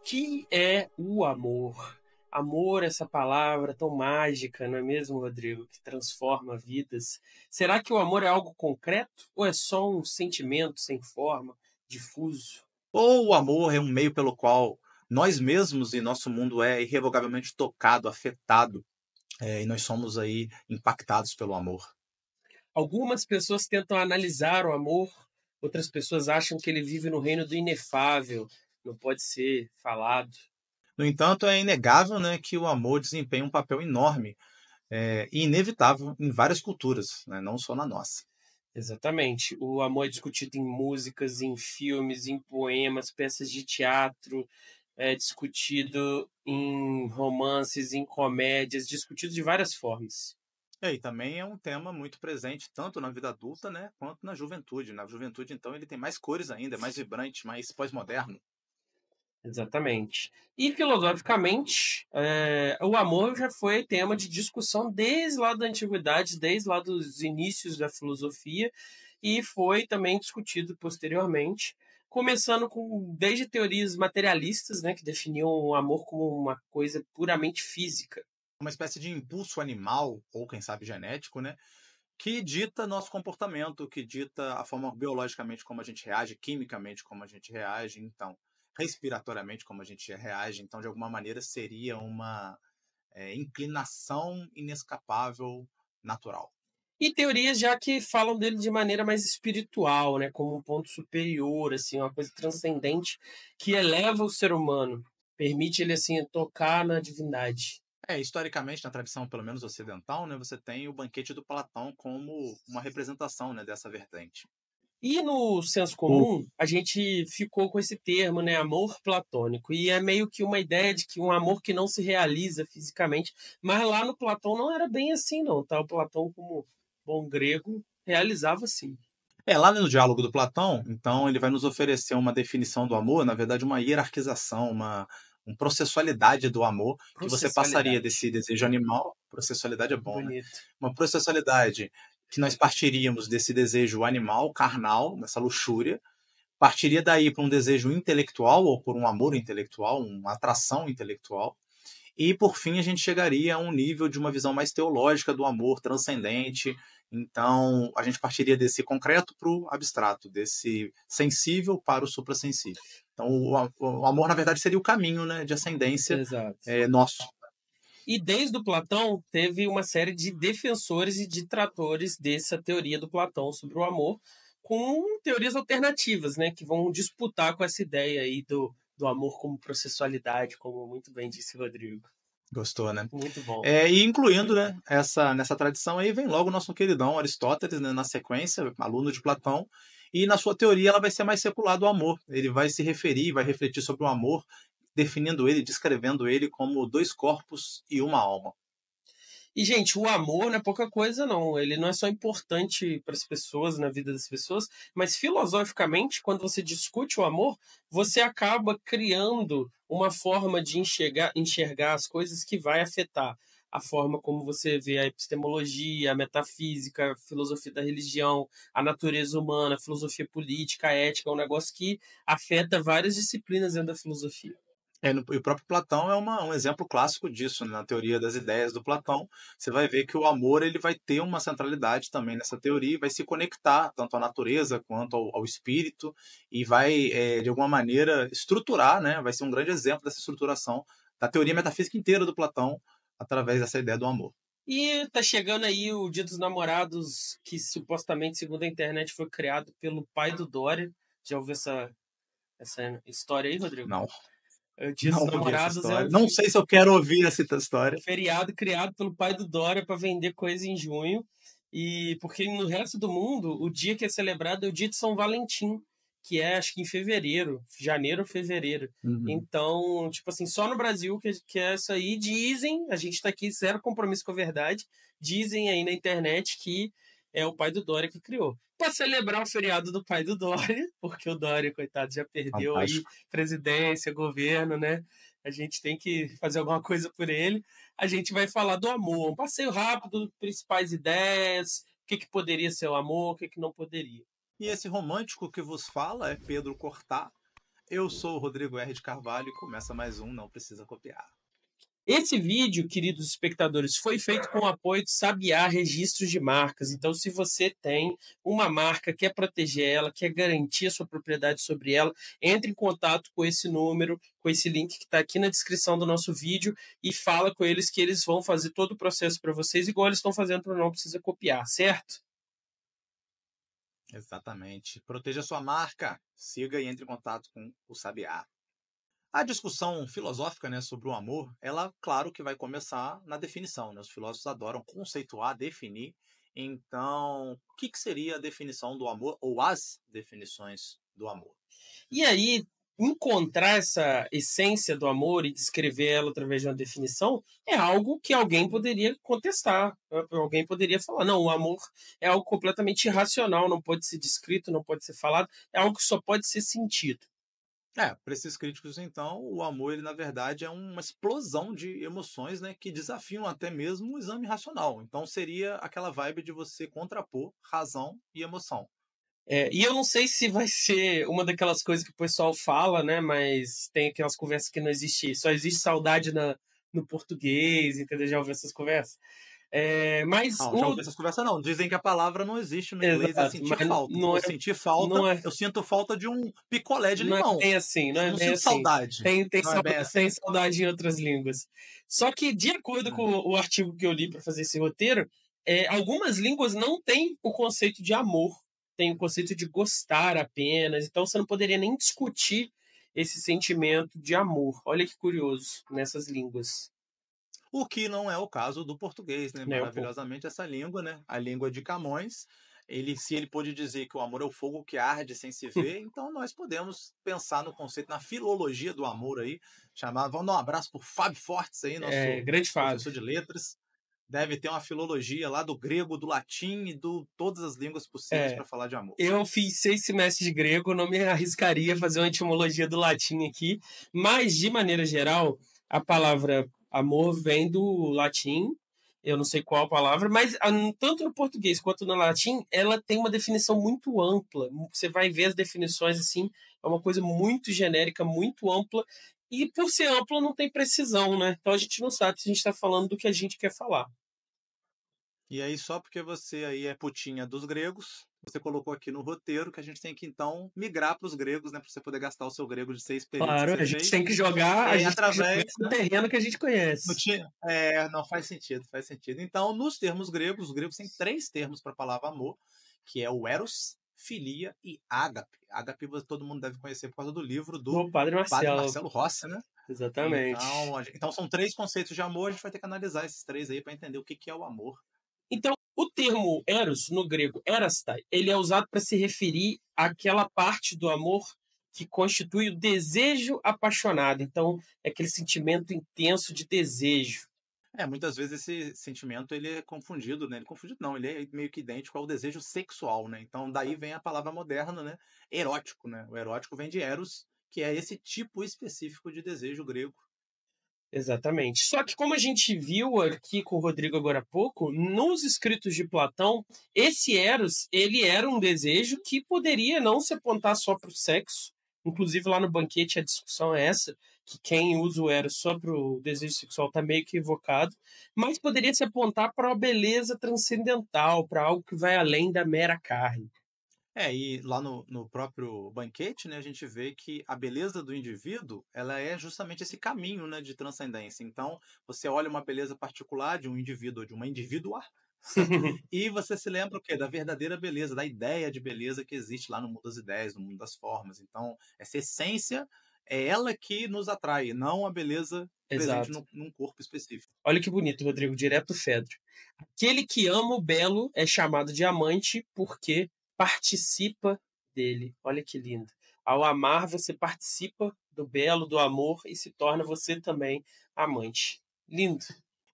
Que é o amor? Amor, essa palavra tão mágica, não é mesmo, Rodrigo? Que transforma vidas. Será que o amor é algo concreto ou é só um sentimento sem forma, difuso? Ou o amor é um meio pelo qual nós mesmos e nosso mundo é irrevogavelmente tocado, afetado, e nós somos aí impactados pelo amor. Algumas pessoas tentam analisar o amor, outras pessoas acham que ele vive no reino do inefável, não pode ser falado. No entanto, é inegável, né, que o amor desempenha um papel enorme, e inevitável em várias culturas, né, não só na nossa. Exatamente. O amor é discutido em músicas, em filmes, em poemas, peças de teatro, é discutido em romances, em comédias, discutido de várias formas. E também é um tema muito presente tanto na vida adulta, né, quanto na juventude. Na juventude, então, ele tem mais cores ainda, é mais vibrante, mais pós-moderno. Exatamente. E filosoficamente, o amor já foi tema de discussão desde lá da antiguidade, desde lá dos inícios da filosofia, e foi também discutido posteriormente, começando com desde teorias materialistas, né, que definiam o amor como uma coisa puramente física. Uma espécie de impulso animal, ou quem sabe genético, né, que dita nosso comportamento, que dita a forma biologicamente como a gente reage, quimicamente como a gente reage, então, respiratoriamente como a gente reage. Então, de alguma maneira, seria uma inclinação inescapável natural. E teorias já que falam dele de maneira mais espiritual, né, como um ponto superior, assim, uma coisa transcendente que eleva o ser humano, permite ele assim tocar na divindade. Historicamente, na tradição, pelo menos ocidental, né, você tem o banquete do Platão como uma representação, né, dessa vertente. E no senso O comum, a gente ficou com esse termo, né, amor platônico, e é meio que uma ideia de que um amor que não se realiza fisicamente, mas lá no Platão não era bem assim, não, tá? O Platão, como bom grego, realizava sim. Lá no diálogo do Platão, então, ele vai nos oferecer uma definição do amor, na verdade, uma hierarquização, uma processualidade do amor, que você passaria Processualidade. desse desejo animal, processualidade é bom, né? Bonito. Uma processualidade que nós partiríamos desse desejo animal, carnal, dessa luxúria, partiria daí para um desejo intelectual, ou por um amor intelectual, uma atração intelectual, e por fim a gente chegaria a um nível de uma visão mais teológica do amor transcendente. Então a gente partiria desse concreto para o abstrato, desse sensível para o suprassensível. Então o amor na verdade seria o caminho, né, de ascendência Exato. nosso. E desde o Platão teve uma série de defensores e detratores dessa teoria do Platão sobre o amor, com teorias alternativas, né, que vão disputar com essa ideia aí do amor como processualidade, como muito bem disse o Rodrigo. Gostou, né? Muito bom. E incluindo, né, nessa tradição aí vem logo o nosso queridão Aristóteles, né, na sequência, aluno de Platão, e na sua teoria ela vai ser mais secular do amor. Ele vai se referir, vai refletir sobre o amor, definindo ele, descrevendo ele como dois corpos e uma alma. E, gente, o amor não é pouca coisa, não. Ele não é só importante para as pessoas, na vida das pessoas, mas filosoficamente, quando você discute o amor, você acaba criando uma forma de enxergar as coisas que vai afetar a forma como você vê a epistemologia, a metafísica, a filosofia da religião, a natureza humana, a filosofia política, a ética, é um negócio que afeta várias disciplinas dentro da filosofia. E o próprio Platão é um exemplo clássico disso, né? Na teoria das ideias do Platão, você vai ver que o amor ele vai ter uma centralidade também nessa teoria, e vai se conectar tanto à natureza quanto ao espírito, e vai, de alguma maneira, estruturar, né? Vai ser um grande exemplo dessa estruturação da teoria metafísica inteira do Platão, através dessa ideia do amor. E tá chegando aí o Dia dos Namorados, que supostamente, segundo a internet, foi criado pelo pai do Dória. Já ouviu essa história aí, Rodrigo? Não, O Dia dos não ouvi essa Namorados é história. Não sei se eu quero ouvir essa história. um feriado criado pelo pai do Dória para vender coisa em junho. E porque no resto do mundo, o dia que é celebrado é o dia de São Valentim, que é acho que em fevereiro, janeiro ou fevereiro. Uhum. Então, tipo assim, só no Brasil que é isso aí. Dizem, a gente tá aqui, zero compromisso com a verdade, dizem aí na internet que é o pai do Dória que criou. Para celebrar o feriado do pai do Dória, porque o Dória, coitado, já perdeu aí Fantástico. presidência, governo, né? A gente tem que fazer alguma coisa por ele. A gente vai falar do amor, um passeio rápido, principais ideias, o que, que poderia ser o amor, o que, que não poderia. E esse romântico que vos fala é Pedro Cortá. Eu sou o Rodrigo R. de Carvalho e começa mais um Não Precisa Copiar. Esse vídeo, queridos espectadores, foi feito com o apoio de Sabiá Registros de Marcas. Então, se você tem uma marca, quer proteger ela, quer garantir a sua propriedade sobre ela, entre em contato com esse número, com esse link que está aqui na descrição do nosso vídeo e fala com eles que eles vão fazer todo o processo para vocês, igual eles estão fazendo para Não Precisa Copiar, certo? Exatamente. Proteja sua marca. Siga e entre em contato com o Sabiá. A discussão filosófica, né, sobre o amor, ela, claro que vai começar na definição, né? Os filósofos adoram conceituar, definir. Então, o que seria a definição do amor ou as definições do amor? E aí, encontrar essa essência do amor e descrever ela através de uma definição é algo que alguém poderia contestar. Alguém poderia falar: não, o amor é algo completamente irracional, não pode ser descrito, não pode ser falado, é algo que só pode ser sentido. Para esses críticos, então, o amor, ele na verdade é uma explosão de emoções, né, que desafiam até mesmo o exame racional. Então, seria aquela vibe de você contrapor razão e emoção. E eu não sei se vai ser uma daquelas coisas que o pessoal fala, né? Mas tem aquelas conversas que não existe, só existe saudade no português, entendeu? Já ouviu essas conversas? Mas Não, já o ouvi essas conversas, não. Dizem que a palavra não existe no inglês, é Exato, sentir mas falta. Então, não é, sentir falta, não é, eu sinto falta de um picolé de não é limão. bem assim, não é Não bem sinto assim. saudade. Não é bem Tem assim? saudade em outras línguas. Só que, de acordo com Hum. o artigo que eu li para fazer esse roteiro, algumas línguas não têm o conceito de amor, tem o conceito de gostar apenas. Então, você não poderia nem discutir esse sentimento de amor. Olha que curioso nessas línguas, O que não é o caso do português, né? né? Um pouco. Maravilhosamente, essa língua, né? A língua de Camões. Se ele pôde dizer que o amor é o fogo que arde sem se ver, então nós podemos pensar no conceito, na filologia do amor aí. Vamos dar um abraço para o Fábio Fortes aí, nosso Grande Fábio. professor de letras. Deve ter uma filologia lá do grego, do latim e de todas as línguas possíveis É, para falar de amor. Eu fiz 6 semestres de grego, não me arriscaria a fazer uma etimologia do latim aqui, mas, de maneira geral, a palavra amor vem do latim, eu não sei qual a palavra, mas tanto no português quanto no latim, ela tem uma definição muito ampla. Você vai ver as definições assim, é uma coisa muito genérica, muito ampla, e por ser ampla não tem precisão, né? Então a gente não sabe se a gente está falando do que a gente quer falar. E aí, só porque você aí é putinha dos gregos, você colocou aqui no roteiro que a gente tem que então migrar para os gregos, né, para você poder gastar o seu grego de 6 períodos que Claro, você a gente fez, tem que jogar, a gente tem que jogar através, no né, terreno que a gente conhece. não faz sentido, faz sentido. Então, nos termos gregos, os gregos têm 3 termos para a palavra amor, que é o eros, filia e ágape. Ágape todo mundo deve conhecer por causa do livro do Do Padre Padre Marcelo. Marcelo Rossi, né? Exatamente. Então são 3 conceitos de amor, a gente vai ter que analisar esses 3 aí para entender o que é o amor. Então, o termo eros, no grego erastai, ele é usado para se referir àquela parte do amor que constitui o desejo apaixonado. Então, é aquele sentimento intenso de desejo. Muitas vezes esse sentimento ele é confundido, né? Ele é confundido não, ele é meio que idêntico ao desejo sexual, né? Então daí vem a palavra moderna, né? Erótico, né? O erótico vem de eros, que é esse tipo específico de desejo grego. Exatamente. Só que, como a gente viu aqui com o Rodrigo agora há pouco, nos escritos de Platão, esse Eros, ele era um desejo que poderia não se apontar só para o sexo. Inclusive, lá no banquete, a discussão é essa, que quem usa o Eros só para o desejo sexual está meio equivocado, mas poderia se apontar para uma beleza transcendental, para algo que vai além da mera carne. E lá no próprio banquete, né, a gente vê que a beleza do indivíduo, ela é justamente esse caminho, né, de transcendência. Então, você olha uma beleza particular de um indivíduo ou de uma indivídua, e você se lembra o quê? Da verdadeira beleza, da ideia de beleza que existe lá no mundo das ideias, no mundo das formas. Então, essa essência é ela que nos atrai, não a beleza presente Exato. num corpo específico. Olha que bonito, Rodrigo, direto Fedro. Aquele que ama o belo é chamado de amante porque participa dele. Olha que lindo. Ao amar, você participa do belo, do amor e se torna você também amante. Lindo.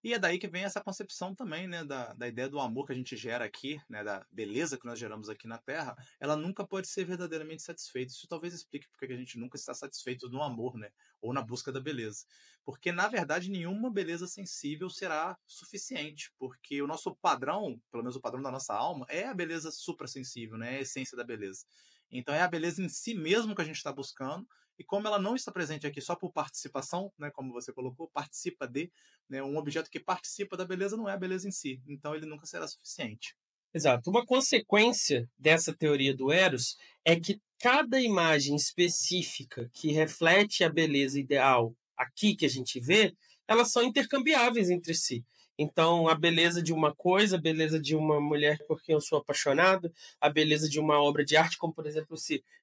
E é daí que vem essa concepção também, né, da ideia do amor que a gente gera aqui, né, da beleza que nós geramos aqui na Terra, ela nunca pode ser verdadeiramente satisfeita. Isso talvez explique porque a gente nunca está satisfeito no amor, né, ou na busca da beleza. Porque, na verdade, nenhuma beleza sensível será suficiente, porque o nosso padrão, pelo menos o padrão da nossa alma, é a beleza suprassensível, né, é a essência da beleza. Então é a beleza em si mesmo que a gente está buscando, e como ela não está presente aqui só por participação, né, como você colocou, participa de, né, um objeto que participa da beleza não é a beleza em si, então ele nunca será suficiente. Exato. Uma consequência dessa teoria do Eros é que cada imagem específica que reflete a beleza ideal aqui que a gente vê, elas são intercambiáveis entre si. Então, a beleza de uma coisa, a beleza de uma mulher por quem eu sou apaixonado, a beleza de uma obra de arte, como por exemplo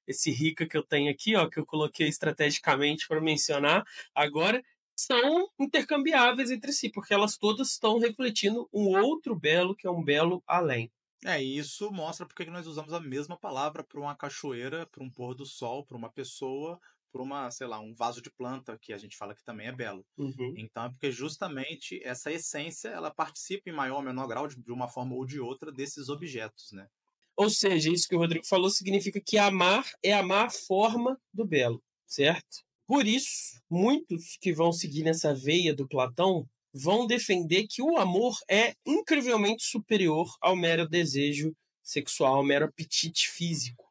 esse Rica que eu tenho aqui, ó, que eu coloquei estrategicamente para mencionar agora, são intercambiáveis entre si, porque elas todas estão refletindo um outro belo que é um belo além. E isso mostra porque que nós usamos a mesma palavra para uma cachoeira, para um pôr do sol, para uma pessoa, para uma, sei lá, um vaso de planta, que a gente fala que também é belo. Uhum. Então é porque justamente essa essência, ela participa em maior ou menor grau, de uma forma ou de outra, desses objetos, né? Ou seja, isso que o Rodrigo falou significa que amar é amar a forma do belo, certo? Por isso, muitos que vão seguir nessa veia do Platão vão defender que o amor é incrivelmente superior ao mero desejo sexual, ao mero apetite físico.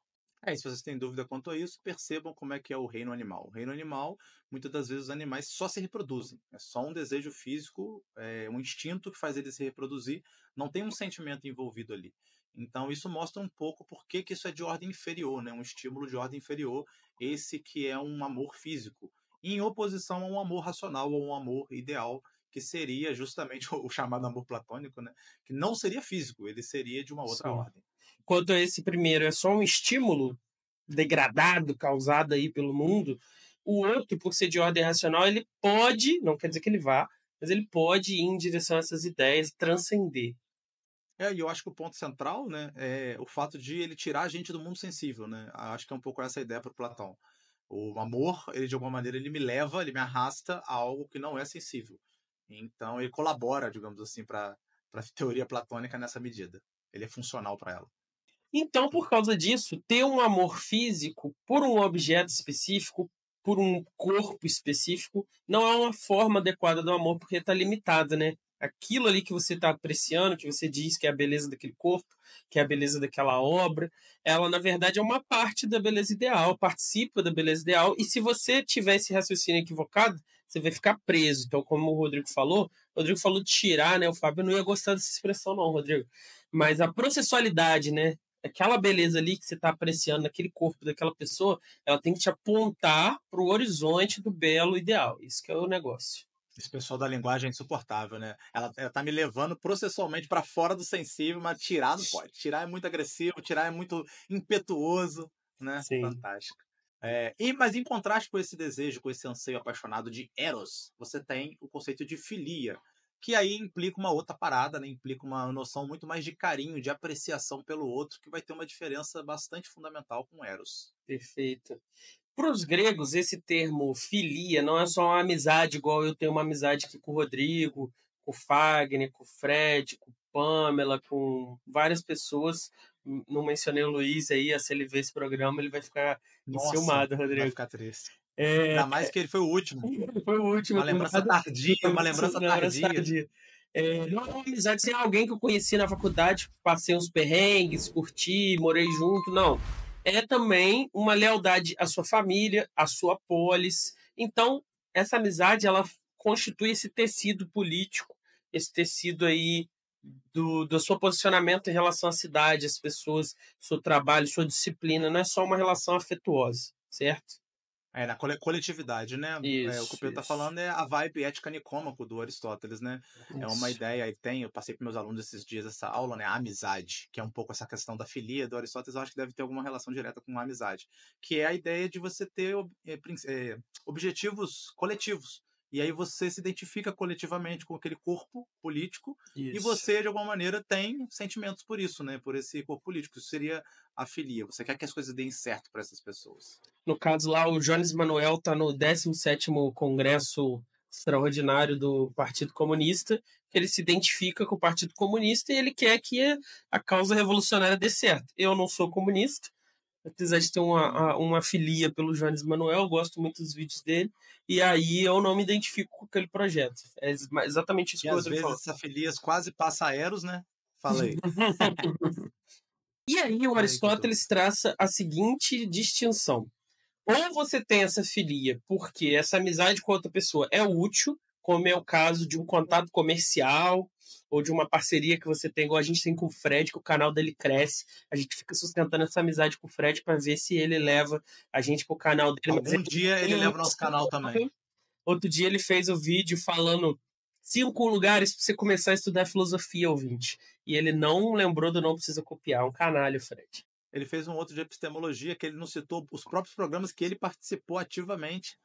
E se vocês têm dúvida quanto a isso, percebam como é que é o reino animal. O reino animal, muitas das vezes, os animais só se reproduzem. É só um desejo físico, um instinto que faz ele se reproduzir. Não tem um sentimento envolvido ali. Então, isso mostra um pouco por que isso é de ordem inferior, né? Um estímulo de ordem inferior, esse que é um amor físico, em oposição a um amor racional, ou um amor ideal, que seria justamente o chamado amor platônico, né? Que não seria físico, ele seria de uma outra Sim. ordem. Quanto a esse primeiro, é só um estímulo degradado, causado aí pelo mundo. O outro, por ser de ordem racional, ele pode, não quer dizer que ele vá, mas ele pode ir em direção a essas ideias, transcender. E eu acho que o ponto central, né, é o fato de ele tirar a gente do mundo sensível, né? Acho que é um pouco essa a ideia para o Platão. O amor, ele de alguma maneira, ele me leva, ele me arrasta a algo que não é sensível. Então, ele colabora, digamos assim, para a teoria platônica nessa medida. Ele é funcional para ela. Então, por causa disso, ter um amor físico por um objeto específico, por um corpo específico, não é uma forma adequada do amor, porque está limitada, né? Aquilo ali que você está apreciando, que você diz que é a beleza daquele corpo, que é a beleza daquela obra, ela, na verdade, é uma parte da beleza ideal, participa da beleza ideal, e se você tiver esse raciocínio equivocado, você vai ficar preso. Então, como o Rodrigo falou de tirar, né? O Fábio não ia gostar dessa expressão, não, Rodrigo. Mas a processualidade, né? Aquela beleza ali que você está apreciando naquele corpo daquela pessoa, ela tem que te apontar para o horizonte do belo ideal. Isso que é o negócio. Esse pessoal da linguagem é insuportável, né? Ela tá me levando processualmente para fora do sensível, mas tirar não pode. Tirar é muito agressivo, tirar é muito impetuoso, né? Sim. Fantástico. Mas em contraste com esse desejo, com esse anseio apaixonado de Eros, você tem o conceito de filia, que aí implica uma outra parada, né? Implica uma noção muito mais de carinho, de apreciação pelo outro, que vai ter uma diferença bastante fundamental com Eros. Perfeito. Para os gregos, esse termo filia não é só uma amizade, igual eu tenho uma amizade aqui com o Rodrigo, com o Fagner, com o Fred, com Pamela, com várias pessoas. Não mencionei o Luiz aí, se ele ver esse programa, ele vai ficar Nossa, enciumado, vai Rodrigo. ficar triste. É, Ainda mais que ele foi o último. foi o último, Uma lembrança tardia, uma lembrança na hora tardia. sadia. Não é uma amizade sem alguém que eu conheci na faculdade, passei uns perrengues, curti, morei junto, não. É também uma lealdade à sua família, à sua polis. Então, essa amizade, ela constitui esse tecido político, esse tecido aí do seu posicionamento em relação à cidade, às pessoas, seu trabalho, sua disciplina. Não é só uma relação afetuosa, certo? Na coletividade, né? O que o Isso, Pedro tá isso, falando é a vibe ética nicômaco do Aristóteles, né? É uma isso. ideia, eu passei para meus alunos esses dias essa aula, né? A amizade, que é um pouco essa questão da filia do Aristóteles, eu acho que deve ter alguma relação direta com a amizade, que é a ideia de você ter objetivos coletivos. E aí você se identifica coletivamente com aquele corpo político e Isso. você, de alguma maneira, tem sentimentos por isso, né? Por esse corpo político. Isso seria a filia. Você quer que as coisas deem certo para essas pessoas. No caso lá, o Jones Manuel está no 17º Congresso Extraordinário do Partido Comunista, que ele se identifica com o Partido Comunista e ele quer que a causa revolucionária dê certo. Eu não sou comunista, apesar de ter uma filia pelo Jones Manuel, gosto muito dos vídeos dele, e aí eu não me identifico com aquele projeto. É exatamente isso E que o às Rodrigo vezes falou. essa Filias quase passa a Eros, né? Fala aí. E aí o Aristóteles traça a seguinte distinção. Ou você tem essa filia porque essa amizade com outra pessoa é útil, como é o caso de um contato comercial ou de uma parceria que você tem, igual a gente tem com o Fred, que o canal dele cresce. A gente fica sustentando essa amizade com o Fred para ver se ele leva a gente pro canal dele. Algum dia ele leva o nosso canal também. Outro dia ele fez o vídeo falando 5 lugares para você começar a estudar filosofia, ouvinte. E ele não lembrou do Não Precisa Copiar. Um canalho, Fred. Ele fez um outro de epistemologia que ele não citou os próprios programas que ele participou ativamente.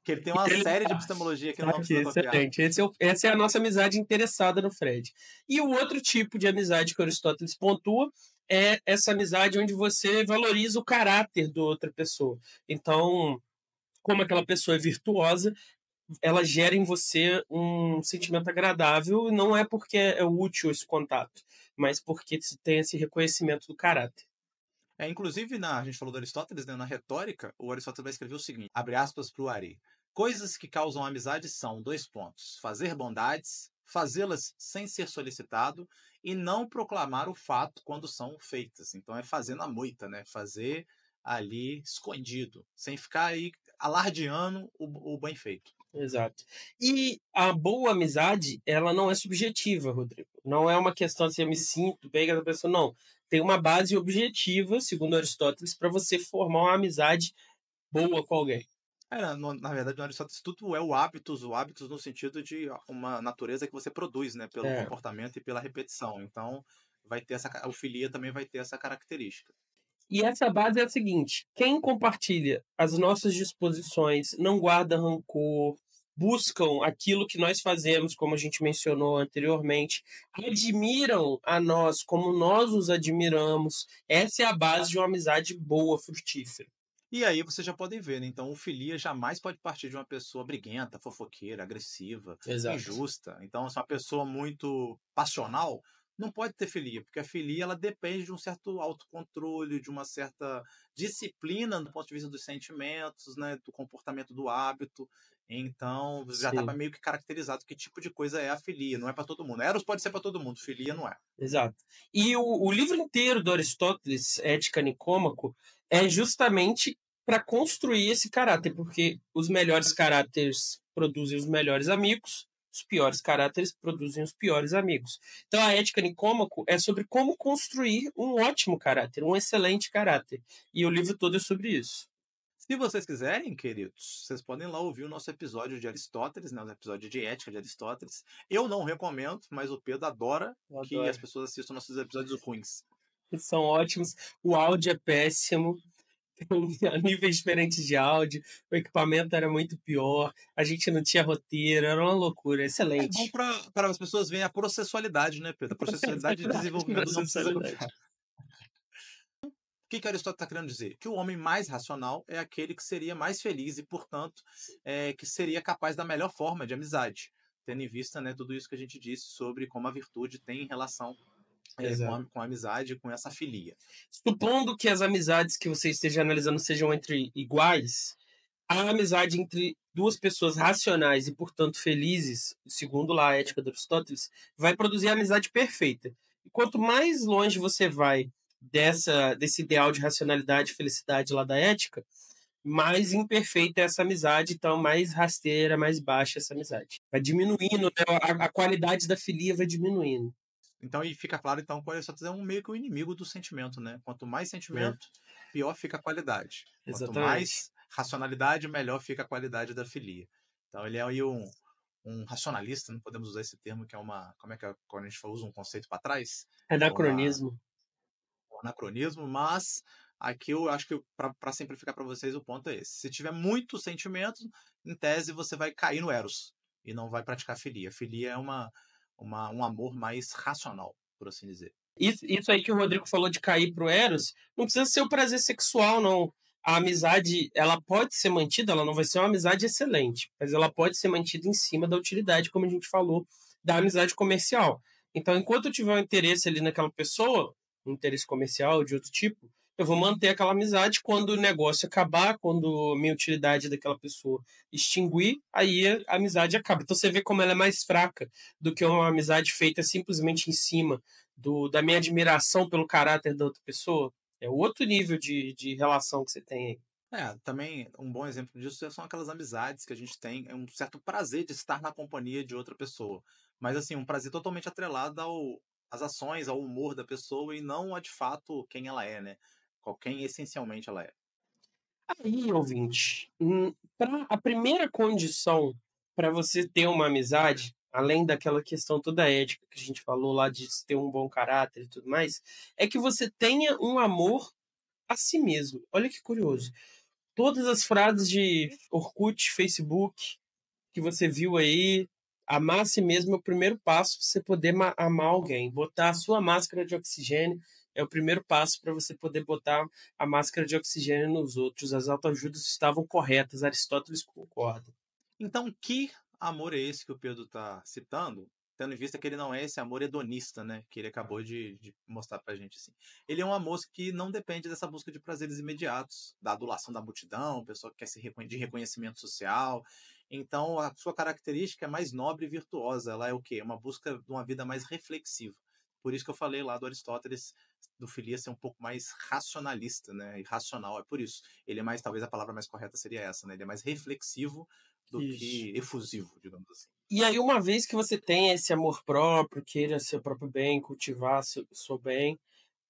Que ele tem uma série de epistemologia que não precisa copiar. Excelente. Essa é a nossa amizade interessada no Fred. E o outro tipo de amizade que Aristóteles pontua é essa amizade onde você valoriza o caráter da outra pessoa. Então, como aquela pessoa é virtuosa, ela gera em você um sentimento agradável, e não é porque é útil esse contato, mas porque tem esse reconhecimento do caráter. Inclusive, a gente falou do Aristóteles, né, na retórica, o Aristóteles vai escrever o seguinte, abre aspas para o Ari. Coisas que causam amizade são, 2 pontos, fazer bondades, fazê-las sem ser solicitado e não proclamar o fato quando são feitas. Então é fazer na moita, né? Fazer ali escondido, sem ficar aí alardeando o bem feito. Exato. E a boa amizade, ela não é subjetiva, Rodrigo. Não é uma questão de eu me sinto bem com a pessoa, não. Tem uma base objetiva, segundo Aristóteles, para você formar uma amizade boa com alguém. Na verdade, no Aristóteles, tudo é o hábitos no sentido de uma natureza que você produz, né? Pelo comportamento e pela repetição. Então, vai ter a filia também vai ter essa característica. E essa base é a seguinte: quem compartilha as nossas disposições, não guarda rancor, buscam aquilo que nós fazemos, como a gente mencionou anteriormente, admiram a nós como nós os admiramos. Essa é a base de uma amizade boa, frutífera. E aí vocês já podem ver, né? Então o filia jamais pode partir de uma pessoa briguenta, fofoqueira, agressiva, injusta. Então, se uma pessoa muito passional, não pode ter filia, porque a filia ela depende de um certo autocontrole, de uma certa disciplina do ponto de vista dos sentimentos, né? Do comportamento, do hábito. Então, já está meio que caracterizado que tipo de coisa é a filia. Não é para todo mundo. Eros pode ser para todo mundo, filia não é. Exato. E o livro inteiro do Aristóteles, Ética Nicômaco, é justamente para construir esse caráter, porque os melhores caráteres produzem os melhores amigos, os piores caráteres produzem os piores amigos. Então a Ética Nicômaco é sobre como construir um ótimo caráter, um excelente caráter. E o livro todo é sobre isso. Se vocês quiserem, queridos, vocês podem lá ouvir o nosso episódio de Aristóteles, né, o episódio de ética de Aristóteles. Eu não recomendo, mas o Pedro adora que as pessoas assistam nossos episódios ruins. São ótimos. O áudio é péssimo. A níveis diferentes de áudio, o equipamento era muito pior, a gente não tinha roteiro, era uma loucura, excelente. É bom para as pessoas verem a processualidade, né, Pedro? A processualidade de desenvolvimento do nosso cérebro. O que Aristóteles está querendo dizer? Que o homem mais racional é aquele que seria mais feliz e, portanto, que seria capaz da melhor forma de amizade, tendo em vista, né, tudo isso que a gente disse sobre como a virtude tem relação com a amizade, com essa filia. Supondo que as amizades que você esteja analisando sejam entre iguais, a amizade entre duas pessoas racionais e, portanto, felizes, segundo lá a ética de Aristóteles, vai produzir a amizade perfeita. E quanto mais longe você vai desse ideal de racionalidade e felicidade lá da ética, mais imperfeita é essa amizade, então mais rasteira, mais baixa essa amizade. Vai diminuindo, né? A qualidade da filia vai diminuindo. Então, e fica claro, então, que o Aristóteles é meio que o inimigo do sentimento, né? Quanto mais sentimento, pior fica a qualidade. Exatamente. Quanto mais racionalidade, melhor fica a qualidade da filia. Então, ele é aí um racionalista, não podemos usar esse termo, que é uma... Como é que é quando a gente usa um conceito para trás? Anacronismo. Um anacronismo, mas aqui eu acho que, para simplificar para vocês, o ponto é esse. Se tiver muito sentimento, em tese, você vai cair no Eros e não vai praticar filia. Filia é um amor mais racional, por assim dizer. Isso aí que o Rodrigo falou de cair pro Eros, não precisa ser o prazer sexual, não. A amizade, ela pode ser mantida, ela não vai ser uma amizade excelente, mas ela pode ser mantida em cima da utilidade, como a gente falou, da amizade comercial. Então, enquanto eu tiver um interesse ali naquela pessoa, um interesse comercial de outro tipo, eu vou manter aquela amizade. Quando o negócio acabar, quando a minha utilidade daquela pessoa extinguir, aí a amizade acaba. Então você vê como ela é mais fraca do que uma amizade feita simplesmente em cima da minha admiração pelo caráter da outra pessoa. É outro nível de relação que você tem aí. Também um bom exemplo disso são aquelas amizades que a gente tem, é um certo prazer de estar na companhia de outra pessoa. Mas assim, um prazer totalmente atrelado às ações, ao humor da pessoa e não a de fato quem ela é, né? Quem essencialmente ela é. Aí, ouvinte, a primeira condição para você ter uma amizade, além daquela questão toda ética que a gente falou lá de ter um bom caráter e tudo mais, é que você tenha um amor a si mesmo. Olha que curioso. Todas as frases de Orkut, Facebook, que você viu aí, amar a si mesmo é o primeiro passo para você poder amar alguém. Botar a sua máscara de oxigênio é o primeiro passo para você poder botar a máscara de oxigênio nos outros. As autoajudas estavam corretas, Aristóteles concorda. Então, que amor é esse que o Pedro está citando, tendo em vista que ele não é esse amor hedonista, né? Que ele acabou de mostrar pra gente, assim. Ele é um amor que não depende dessa busca de prazeres imediatos, da adulação da multidão, pessoa que quer de reconhecimento social. Então, a sua característica é mais nobre e virtuosa. Ela é o quê? Uma busca de uma vida mais reflexiva. Por isso que eu falei lá do Aristóteles, do Filia ser um pouco mais racionalista, né? Irracional. É por isso. Ele é mais, talvez a palavra mais correta seria essa, né? Ele é mais reflexivo do Isso. que efusivo, digamos assim. E aí, uma vez que você tenha esse amor próprio, queira seu próprio bem, cultivar seu bem,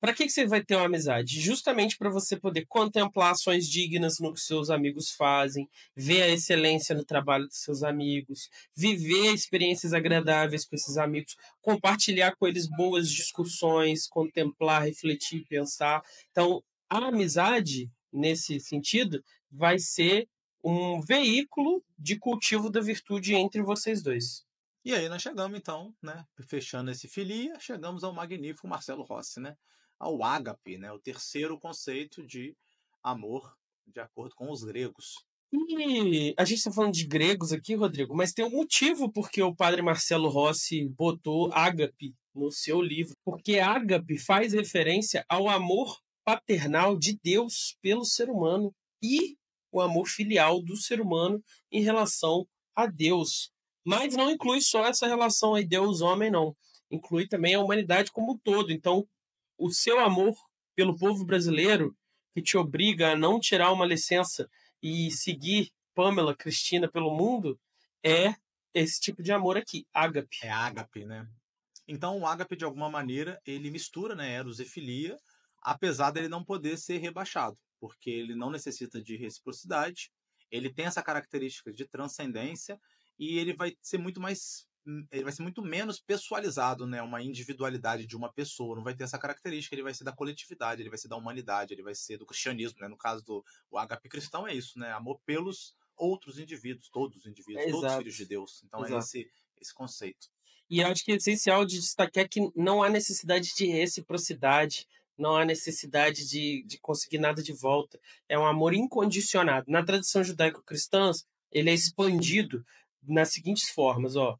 para que você vai ter uma amizade? Justamente para você poder contemplar ações dignas no que seus amigos fazem, ver a excelência no trabalho dos seus amigos, viver experiências agradáveis com esses amigos, compartilhar com eles boas discussões, contemplar, refletir, pensar. Então, a amizade, nesse sentido, vai ser um veículo de cultivo da virtude entre vocês dois. E aí nós chegamos, então, né, fechando esse filia, chegamos ao magnífico Marcelo Rossi, né, ao ágape, né, o terceiro conceito de amor, de acordo com os gregos. E a gente está falando de gregos aqui, Rodrigo, mas tem um motivo porque o padre Marcelo Rossi botou ágape no seu livro. Porque ágape faz referência ao amor paternal de Deus pelo ser humano e o amor filial do ser humano em relação a Deus. Mas não inclui só essa relação aí Deus-homem, não. Inclui também a humanidade como um todo. Então, o seu amor pelo povo brasileiro, que te obriga a não tirar uma licença e seguir Pamela, Cristina pelo mundo, é esse tipo de amor aqui, ágape. É ágape, né? Então o ágape, de alguma maneira, ele mistura, né, eros e filia, apesar dele não poder ser rebaixado, porque ele não necessita de reciprocidade, ele tem essa característica de transcendência e ele vai ser muito mais ele vai ser muito menos pessoalizado, né, uma individualidade de uma pessoa, não vai ter essa característica, ele vai ser da coletividade, ele vai ser da humanidade, ele vai ser do cristianismo, né? No caso do o ágape cristão é isso, né? Amor pelos outros indivíduos, todos Exato, filhos de Deus. Então é exato. esse conceito. E eu acho que é essencial de destacar que não há necessidade de reciprocidade, não há necessidade de conseguir nada de volta. É um amor incondicionado. Na tradição judaico-cristã, ele é expandido nas seguintes formas, ó.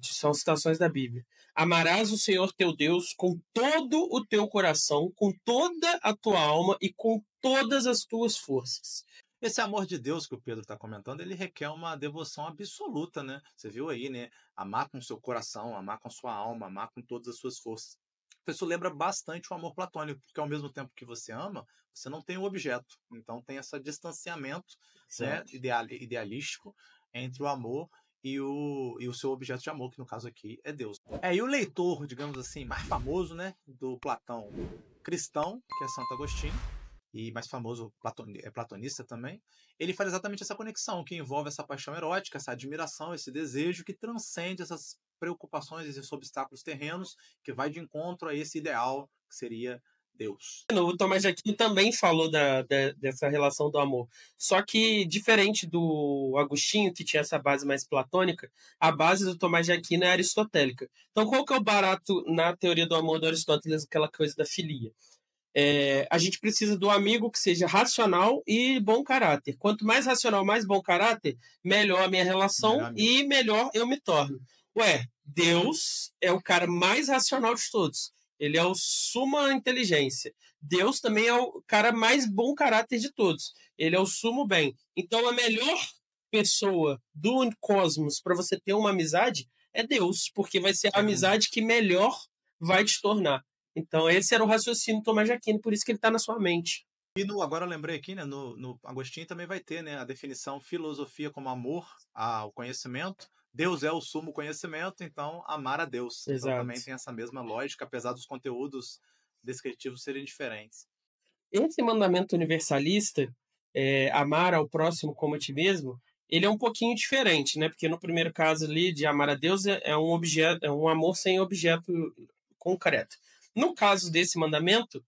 São citações da Bíblia. Amarás o Senhor teu Deus com todo o teu coração, com toda a tua alma e com todas as tuas forças. Esse amor de Deus que o Pedro está comentando, ele requer uma devoção absoluta, né? Você viu aí, né? Amar com seu coração, amar com sua alma, amar com todas as suas forças. Isso lembra bastante o amor platônico, porque ao mesmo tempo que você ama, você não tem o objeto. Então tem esse distanciamento, né, Exato. idealístico entre o amor e o seu objeto de amor, que no caso aqui é Deus. E o leitor, digamos assim, mais famoso, né, do Platão cristão, que é Santo Agostinho, e mais famoso platonista também, ele faz exatamente essa conexão que envolve essa paixão erótica, essa admiração, esse desejo que transcende essas preocupações, esses obstáculos terrenos, que vai de encontro a esse ideal que seria Deus. O Tomás de Aquino também falou dessa relação do amor. Só que, diferente do Agostinho, que tinha essa base mais platônica, a base do Tomás de Aquino é aristotélica. Então, qual que é o barato na teoria do amor do Aristóteles, aquela coisa da filia? A gente precisa do amigo que seja racional e bom caráter. Quanto mais racional, mais bom caráter, melhor a minha Melhor relação amigo. e melhor eu me torno. Ué, Deus é o cara mais racional de todos. Ele é o suma inteligência. Deus também é o cara mais bom caráter de todos. Ele é o sumo bem. Então, a melhor pessoa do cosmos para você ter uma amizade é Deus, porque vai ser a amizade que melhor vai te tornar. Então, esse era o raciocínio do Tomás de Aquino, por isso que ele está na sua mente. E agora eu lembrei aqui, né, no Agostinho também vai ter, né, a definição filosofia como amor ao conhecimento. Deus é o sumo conhecimento, então amar a Deus. Então também Exato. tem essa mesma lógica, apesar dos conteúdos descritivos serem diferentes. Esse mandamento universalista, amar ao próximo como a ti mesmo, ele é um pouquinho diferente, né? Porque no primeiro caso ali de amar a Deus é um objeto, é um amor sem objeto concreto. No caso desse mandamento,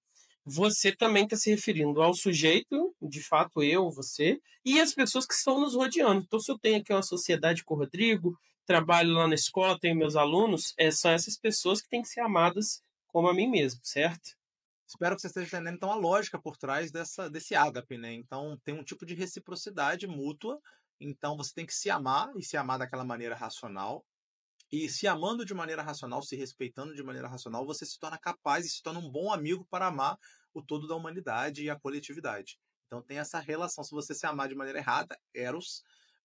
você também está se referindo ao sujeito, de fato eu, você, e as pessoas que estão nos rodeando. Então, se eu tenho aqui uma sociedade com o Rodrigo, trabalho lá na escola, tenho meus alunos, são essas pessoas que têm que ser amadas como a mim mesmo, certo? Espero que você esteja entendendo, então, a lógica por trás desse ágape, né? Então, tem um tipo de reciprocidade mútua. Então, você tem que se amar e se amar daquela maneira racional. E se amando de maneira racional, se respeitando de maneira racional, você se torna capaz e se torna um bom amigo para amar o todo da humanidade e a coletividade. Então tem essa relação. Se você se amar de maneira errada, eros,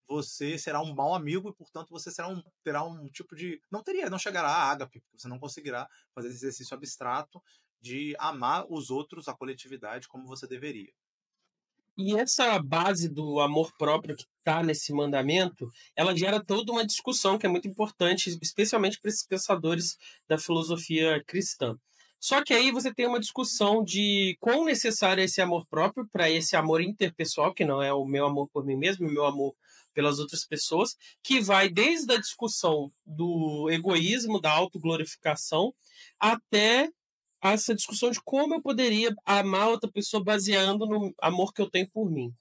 você será um mau amigo e, portanto, você terá um tipo de. Não chegará a ágape, porque você não conseguirá fazer esse exercício abstrato de amar os outros, a coletividade, como você deveria. E essa base do amor próprio que está nesse mandamento, ela gera toda uma discussão que é muito importante, especialmente para esses pensadores da filosofia cristã. Só que aí você tem uma discussão de quão necessário é esse amor próprio para esse amor interpessoal, que não é o meu amor por mim mesmo, o meu amor pelas outras pessoas, que vai desde a discussão do egoísmo, da autoglorificação, até essa discussão de como eu poderia amar outra pessoa baseando no amor que eu tenho por mim.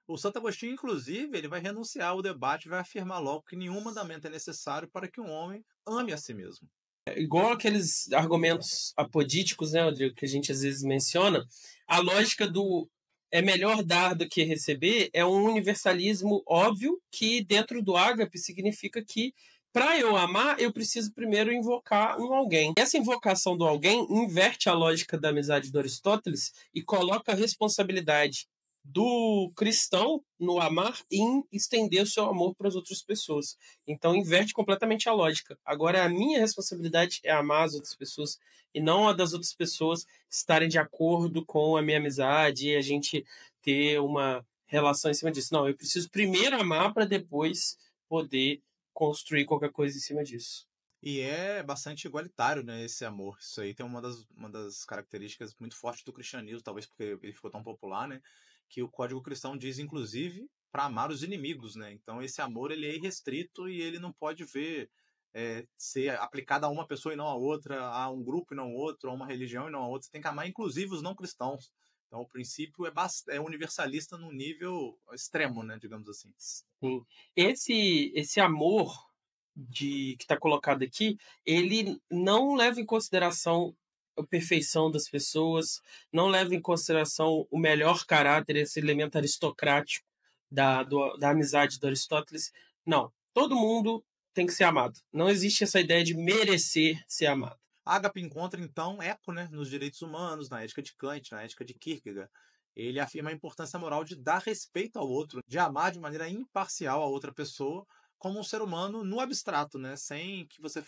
O Santo Agostinho, inclusive, ele vai renunciar ao debate e vai afirmar logo que nenhum mandamento é necessário para que um homem ame a si mesmo. Igual aqueles argumentos apodíticos, né, Rodrigo, que a gente às vezes menciona, a lógica do é melhor dar do que receber é um universalismo óbvio que dentro do ágape significa que para eu amar, eu preciso primeiro invocar um alguém. Essa invocação do alguém inverte a lógica da amizade do Aristóteles e coloca a responsabilidade do cristão no amar e em estender o seu amor para as outras pessoas. Então inverte completamente a lógica. Agora a minha responsabilidade é amar as outras pessoas e não a das outras pessoas estarem de acordo com a minha amizade e a gente ter uma relação em cima disso. Não, eu preciso primeiro amar para depois poder construir qualquer coisa em cima disso. E é bastante igualitário, né, esse amor. Isso aí tem uma das características muito fortes do cristianismo, talvez porque ele ficou tão popular, né, que o Código Cristão diz, inclusive, para amar os inimigos, né? Então esse amor ele é irrestrito e ele não pode ser aplicado a uma pessoa e não a outra, a um grupo e não a outro, a uma religião e não a outra. Você tem que amar, inclusive, os não cristãos. Então o princípio é universalista num nível extremo, né, digamos assim. Sim. Esse amor que está colocado aqui, ele não leva em consideração a perfeição das pessoas, não leva em consideração o melhor caráter, esse elemento aristocrático da amizade do Aristóteles. Não, todo mundo tem que ser amado. Não existe essa ideia de merecer ser amado. Ágape encontra, então, eco, né, nos direitos humanos, na ética de Kant, na ética de Kierkegaard. Ele afirma a importância moral de dar respeito ao outro, de amar de maneira imparcial a outra pessoa, como um ser humano no abstrato, né, sem que você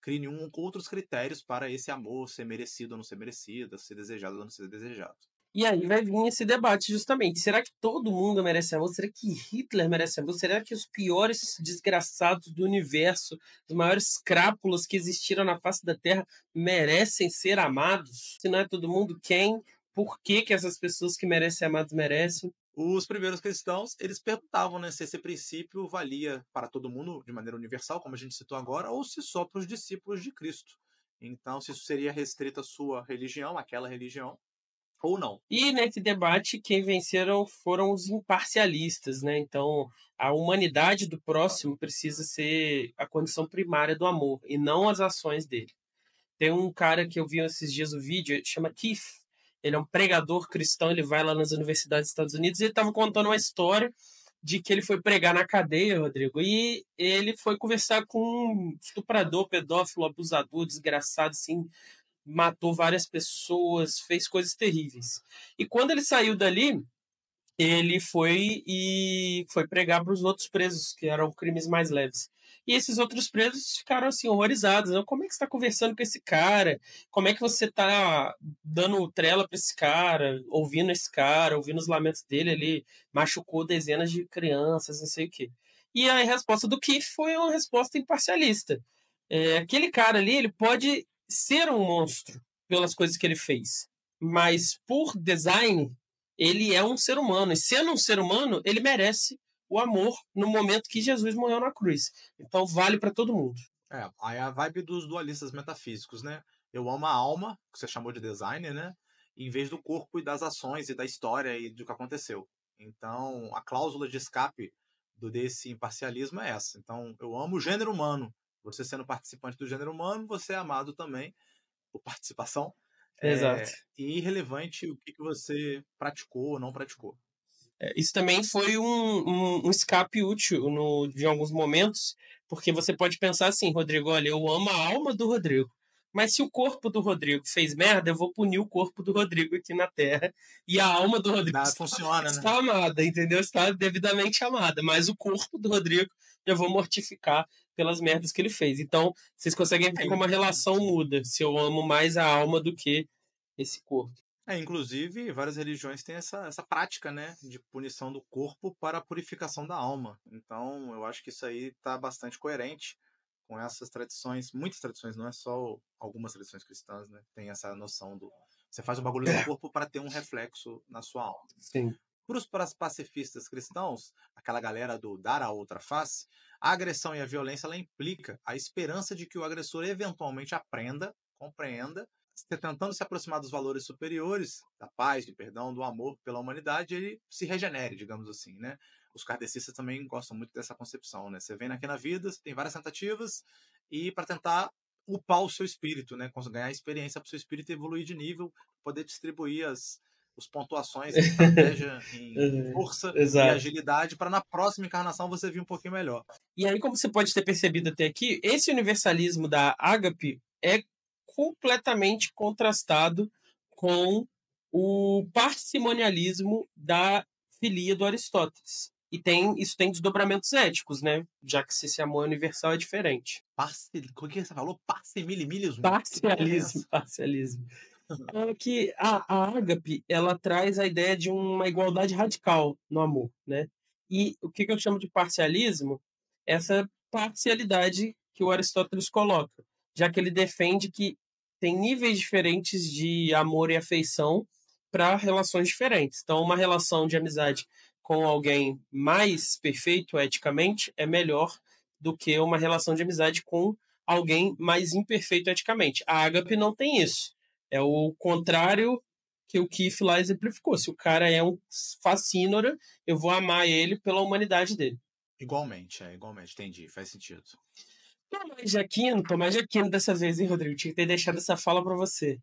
crie nenhum outros critérios para esse amor ser merecido ou não ser merecido, ser desejado ou não ser desejado. E aí vai vir esse debate justamente. Será que todo mundo merece amor? Será que Hitler merece amor? Será que os piores desgraçados do universo, os maiores crápulas que existiram na face da Terra, merecem ser amados? Se não é todo mundo, quem? Por que, que essas pessoas que merecem ser amados merecem? Os primeiros cristãos, eles perguntavam, né, se esse princípio valia para todo mundo de maneira universal, como a gente citou agora, ou se só para os discípulos de Cristo. Então, se isso seria restrito à sua religião, àquela religião, ou não. E nesse debate, quem venceram foram os imparcialistas, né? Então, a humanidade do próximo precisa ser a condição primária do amor e não as ações dele. Tem um cara que eu vi esses dias o vídeo, chama Keith. Ele é um pregador cristão, ele vai lá nas universidades dos Estados Unidos e ele estava contando uma história de que ele foi pregar na cadeia, Rodrigo, e ele foi conversar com um estuprador, pedófilo, abusador, desgraçado, assim, matou várias pessoas, fez coisas terríveis. E quando ele saiu dali, ele foi pregar para os outros presos, que eram crimes mais leves. E esses outros presos ficaram assim, horrorizados. Né? Como é que você está conversando com esse cara? Como é que você está dando trela para esse cara, ouvindo os lamentos dele? Ele machucou dezenas de crianças, não sei o quê. E a resposta do Keith foi uma resposta imparcialista. Aquele cara ali, ele pode ser um monstro pelas coisas que ele fez, mas por design ele é um ser humano. E sendo um ser humano, ele merece o amor no momento que Jesus morreu na cruz. Então vale para todo mundo. Aí a vibe dos dualistas metafísicos, né? Eu amo a alma, que você chamou de design, né? Em vez do corpo e das ações e da história e do que aconteceu. Então, a cláusula de escape desse imparcialismo é essa. Então, eu amo o gênero humano. Você sendo participante do gênero humano, você é amado também por participação. Exato. E irrelevante o que você praticou ou não praticou. Isso também foi um escape útil de alguns momentos, porque você pode pensar assim, Rodrigo, olha, eu amo a alma do Rodrigo, mas se o corpo do Rodrigo fez merda, eu vou punir o corpo do Rodrigo aqui na Terra, e a alma do Rodrigo Funciona, está né? amada, entendeu? Está devidamente amada, mas o corpo do Rodrigo eu vou mortificar pelas merdas que ele fez. Então, vocês conseguem ver como a relação muda, se eu amo mais a alma do que esse corpo. Inclusive, várias religiões têm essa prática, né, de punição do corpo para a purificação da alma. Então, eu acho que isso aí está bastante coerente com essas tradições. Muitas tradições, não é só algumas tradições cristãs, né, tem essa noção do você faz o bagulho no corpo para ter um reflexo na sua alma. Sim. Para os pacifistas cristãos, aquela galera do dar a outra face, a agressão e a violência ela implica a esperança de que o agressor eventualmente aprenda, compreenda, tentando se aproximar dos valores superiores, da paz, do perdão, do amor pela humanidade, ele se regenere, digamos assim, né? Os kardecistas também gostam muito dessa concepção, né? Você vem aqui na vida, você tem várias tentativas e para tentar upar o seu espírito, né? Ganhar experiência para o seu espírito evoluir de nível, poder distribuir os pontuações em estratégia, em força e Exato. agilidade para na próxima encarnação você vir um pouquinho melhor. E aí, como você pode ter percebido até aqui, esse universalismo da Ágape é completamente contrastado com o parcimonialismo da filia do Aristóteles. E isso tem desdobramentos éticos, né? Já que se esse amor é universal é diferente. O que você falou? Parcimilismo? Que porra é Parcialismo, essa? parcialismo. É que a ágape, ela traz a ideia de uma igualdade radical no amor, né? E o que eu chamo de parcialismo? Essa parcialidade que o Aristóteles coloca, já que ele defende que tem níveis diferentes de amor e afeição para relações diferentes. Então, uma relação de amizade com alguém mais perfeito eticamente é melhor do que uma relação de amizade com alguém mais imperfeito eticamente. A ágape não tem isso. É o contrário que o Keith lá exemplificou. Se o cara é um facínora, eu vou amar ele pela humanidade dele. Igualmente, entendi, faz sentido. Tomás de Aquino dessa vez, hein, Rodrigo? Tinha que ter deixado essa fala para você.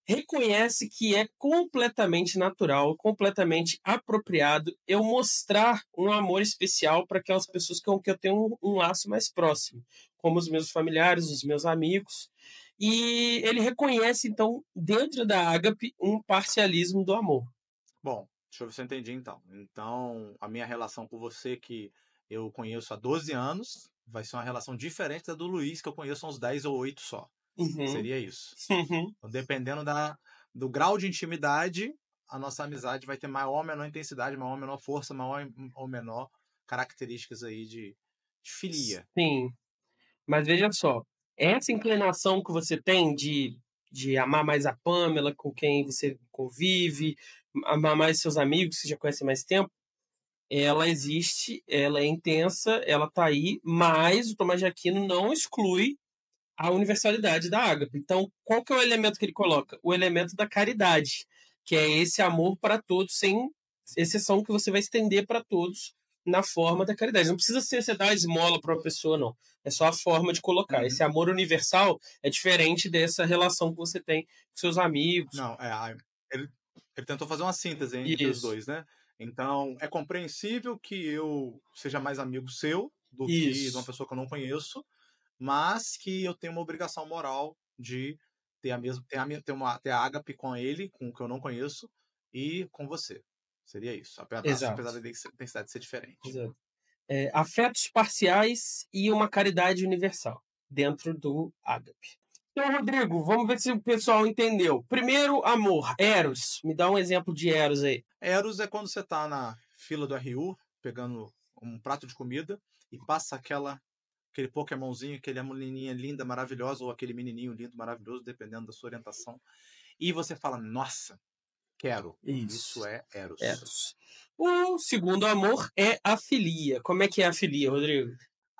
Reconhece que é completamente natural, completamente apropriado eu mostrar um amor especial para aquelas pessoas com que eu tenho um laço mais próximo, como os meus familiares, os meus amigos. E ele reconhece, então, dentro da ágape, um parcialismo do amor. Bom, deixa eu ver se eu entendi então. Então, a minha relação com você, que eu conheço há 12 anos, vai ser uma relação diferente da do Luiz, que eu conheço há uns 10 ou 8 só. Uhum. Seria isso. Uhum. Então, dependendo do grau de intimidade, a nossa amizade vai ter maior ou menor intensidade, maior ou menor força, maior ou menor características aí de filia. Sim, mas veja só, essa inclinação que você tem de amar mais a Pamela, com quem você convive, amar mais seus amigos que você já conhece há mais tempo, ela existe, ela é intensa, ela tá aí, mas o Tomás de Aquino não exclui a universalidade da ágape. Então, qual que é o elemento que ele coloca? O elemento da caridade, que é esse amor para todos, sem exceção, que você vai estender para todos na forma da caridade. Não precisa ser você dar esmola para uma pessoa, não. É só a forma de colocar. Uhum. Esse amor universal é diferente dessa relação que você tem com seus amigos. Não, ele, ele tentou fazer uma síntese entre os Isso, dois, né? Então, é compreensível que eu seja mais amigo seu do que de uma isso. pessoa que eu não conheço, mas que eu tenho uma obrigação moral de ter a mesma ter a ágape com ele, com o que eu não conheço, e com você. Seria isso. Exato. Apesar da intensidade ser diferente. Exato. Afetos parciais e uma caridade universal dentro do ágape. Então, Rodrigo, vamos ver se o pessoal entendeu. Primeiro, amor, Eros. Me dá um exemplo de Eros aí. Eros é quando você tá na fila do RU, pegando um prato de comida e passa aquele Pokémonzinho, aquela menininha linda, maravilhosa, ou aquele menininho lindo, maravilhoso, dependendo da sua orientação. E você fala, nossa, quero. Isso é Eros. Eros. O segundo amor é a filia. Como é que é a filia, Rodrigo?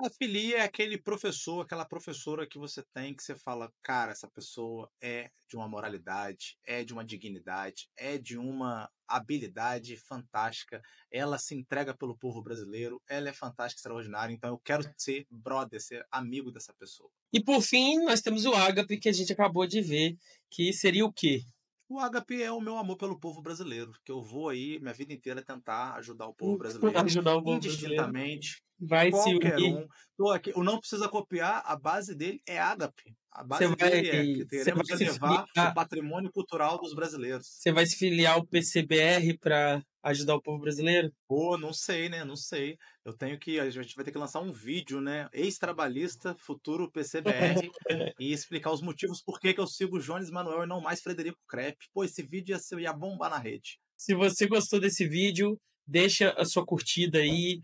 A filia é aquele professor, aquela professora que você tem que você fala, cara, essa pessoa é de uma moralidade, é de uma dignidade, é de uma habilidade fantástica, ela se entrega pelo povo brasileiro, ela é fantástica, extraordinária, então eu quero ser brother, ser amigo dessa pessoa. E por fim, nós temos o ágape que a gente acabou de ver, que seria o quê? O ágape é o meu amor pelo povo brasileiro, que eu vou aí minha vida inteira tentar ajudar o povo brasileiro, Ajudar o povo brasileiro. indistintamente, Vai se qualquer unir. um. Tô aqui, o não precisa copiar, a base dele é ágape. A Você base dele é que vai queremos se elevar o filiar, patrimônio cultural dos brasileiros. você vai se filiar ao PCBR para ajudar o povo brasileiro? Pô, não sei, né? Não sei. A gente vai ter que lançar um vídeo, né? Ex-trabalhista, futuro PCBR, e explicar os motivos por que eu sigo Jones Manuel e não mais Frederico Crepe. Pô, esse vídeo ia bombar na rede. Se você gostou desse vídeo, deixa a sua curtida aí,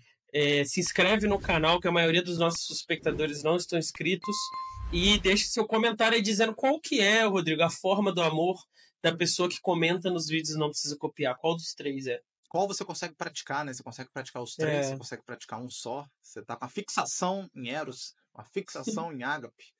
se inscreve no canal, que a maioria dos nossos espectadores não estão inscritos, e deixe seu comentário aí dizendo qual que é, Rodrigo, a forma do amor da pessoa que comenta nos vídeos e não precisa copiar. Qual dos três é? Qual você consegue praticar, né? Você consegue praticar os três, você consegue praticar um só. Você tá com a fixação em Eros, uma fixação em ágape.